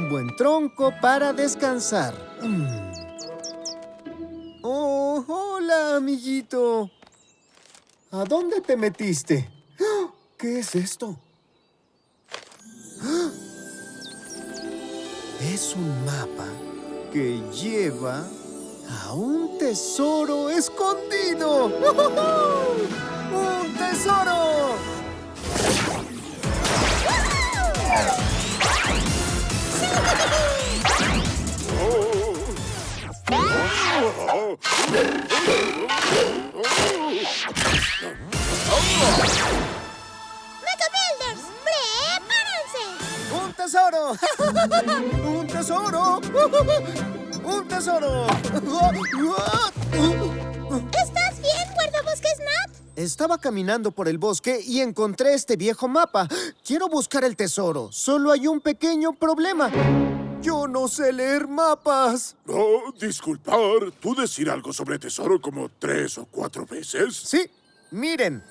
un buen tronco para descansar. Oh, hola, amiguito. ¿A dónde te metiste? ¿Qué es esto? Es un mapa que lleva a un tesoro escondido. ¡Un tesoro! ¡Megabuilders! ¡Prepárense! ¡Un tesoro! ¡Un tesoro! ¡Un tesoro! ¿Estás bien, guardabosques Nat? Estaba caminando por el bosque y encontré este viejo mapa. Quiero buscar el tesoro. Solo hay un pequeño problema. Yo no sé leer mapas. Oh, disculpar. ¿Tú decir algo sobre tesoro como 3 o 4 veces? Sí, miren.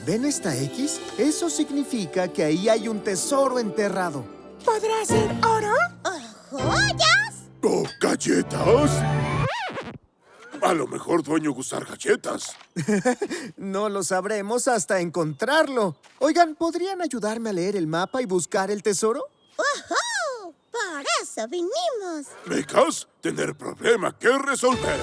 ¿Ven esta X? Eso significa que ahí hay un tesoro enterrado. ¿Podrá ser oro? ¿Joyas? ¿O galletas? A lo mejor dueño gustar galletas. No lo sabremos hasta encontrarlo. Oigan, ¿podrían ayudarme a leer el mapa y buscar el tesoro? ¡Ojo! Por eso vinimos. Mecas, tener problema que resolver.